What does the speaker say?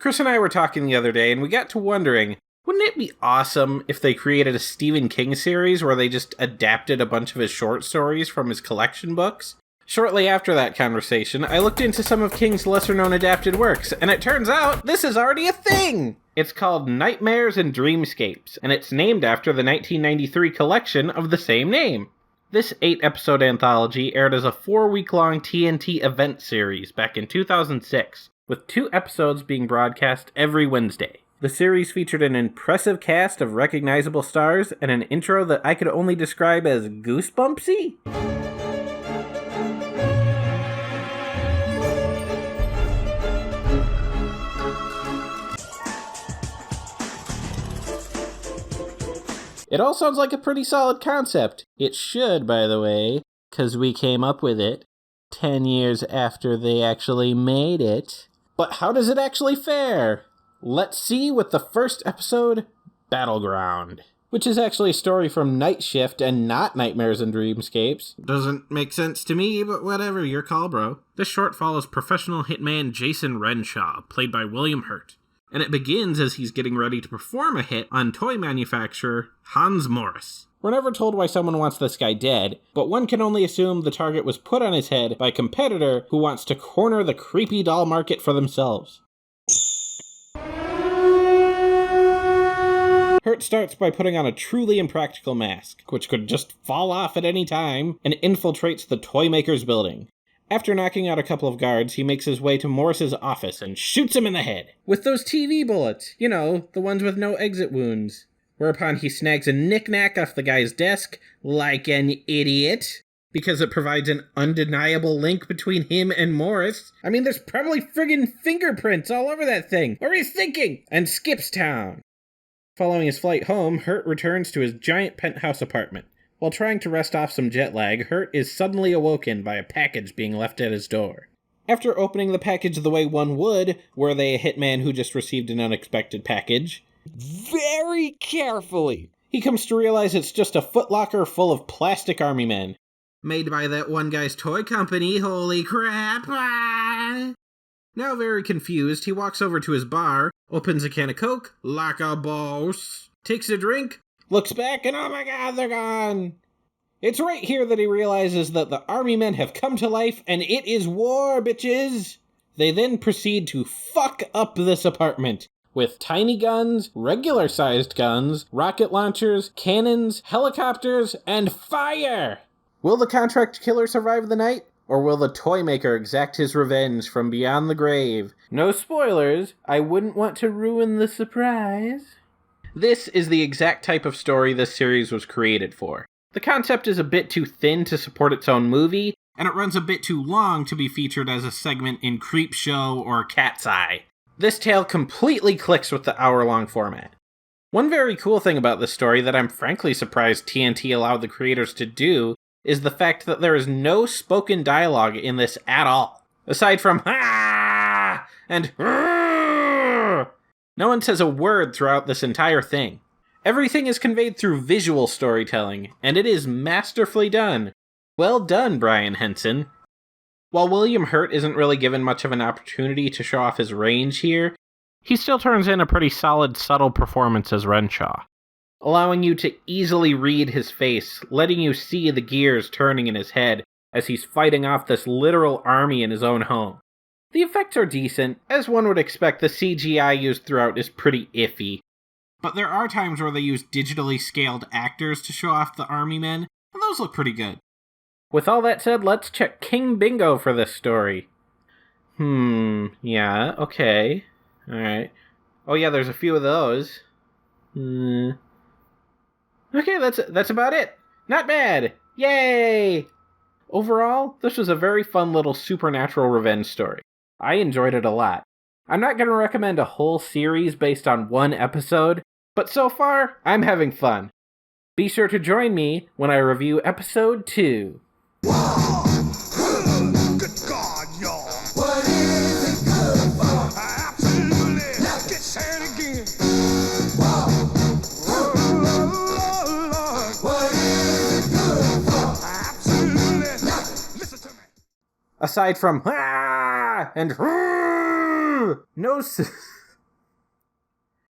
Chris and I were talking the other day, and we got to wondering, wouldn't it be awesome if they created a Stephen King series where they just adapted a bunch of his short stories from his collection books? Shortly after that conversation, I looked into some of King's lesser-known adapted works, and it turns out this is already a thing! It's called Nightmares and Dreamscapes, and it's named after the 1993 collection of the same name. This 8-episode anthology aired as a 4-week-long TNT event series back in 2006, with 2 episodes being broadcast every Wednesday. The series featured an impressive cast of recognizable stars and an intro that I could only describe as goosebumpsy. It all sounds like a pretty solid concept. It should, by the way, because we came up with it 10 years after they actually made it. But how does it actually fare? Let's see with the first episode, Battleground, which is actually a story from Night Shift and not Nightmares and Dreamscapes. Doesn't make sense to me, but whatever, your call, bro. This short follows professional hitman Jason Renshaw, played by William Hurt. And it begins as he's getting ready to perform a hit on toy manufacturer Hans Morris. We're never told why someone wants this guy dead, but one can only assume the target was put on his head by a competitor who wants to corner the creepy doll market for themselves. Hurt starts by putting on a truly impractical mask, which could just fall off at any time, and infiltrates the toy maker's building. After knocking out a couple of guards, he makes his way to Morris's office and shoots him in the head. With those TV bullets, you know, the ones with no exit wounds. Whereupon he snags a knick-knack off the guy's desk, like an idiot, because it provides an undeniable link between him and Morris. I mean, there's probably friggin' fingerprints all over that thing. What are you thinking? And skips town. Following his flight home, Hurt returns to his giant penthouse apartment. While trying to rest off some jet lag, Hurt is suddenly awoken by a package being left at his door. After opening the package the way one would, were they a hitman who just received an unexpected package, very carefully, he comes to realize it's just a footlocker full of plastic army men. Made by that one guy's toy company, holy crap! Now very confused, he walks over to his bar, opens a can of Coke, like a boss, takes a drink, looks back, and oh my god, they're gone! It's right here that he realizes that the army men have come to life, and it is war, bitches! They then proceed to fuck up this apartment with tiny guns, regular-sized guns, rocket launchers, cannons, helicopters, and fire! Will the contract killer survive the night? Or will the toy maker exact his revenge from beyond the grave? No spoilers, I wouldn't want to ruin the surprise. This is the exact type of story this series was created for. The concept is a bit too thin to support its own movie, and it runs a bit too long to be featured as a segment in Creepshow or Cat's Eye. This tale completely clicks with the hour-long format. One very cool thing about this story that I'm frankly surprised TNT allowed the creators to do is the fact that there is no spoken dialogue in this at all. Aside from "ah" and "rrrr," no one says a word throughout this entire thing. Everything is conveyed through visual storytelling, and it is masterfully done. Well done, Brian Henson. While William Hurt isn't really given much of an opportunity to show off his range here, he still turns in a pretty solid, subtle performance as Renshaw, allowing you to easily read his face, letting you see the gears turning in his head as he's fighting off this literal army in his own home. The effects are decent. As one would expect, the CGI used throughout is pretty iffy. But there are times where they use digitally scaled actors to show off the army men, and those look pretty good. With all that said, let's check King Bingo for this story. Yeah, okay. Alright. Oh yeah, there's a few of those. Okay, that's about it. Not bad. Yay! Overall, this was a very fun little supernatural revenge story. I enjoyed it a lot. I'm not going to recommend a whole series based on one episode, but so far, I'm having fun. Be sure to join me when I review episode 2. Good God, y'all. What is it good for? Absolutely. Now get sad again. What is it good for? Absolutely. Now listen to me. Aside from and no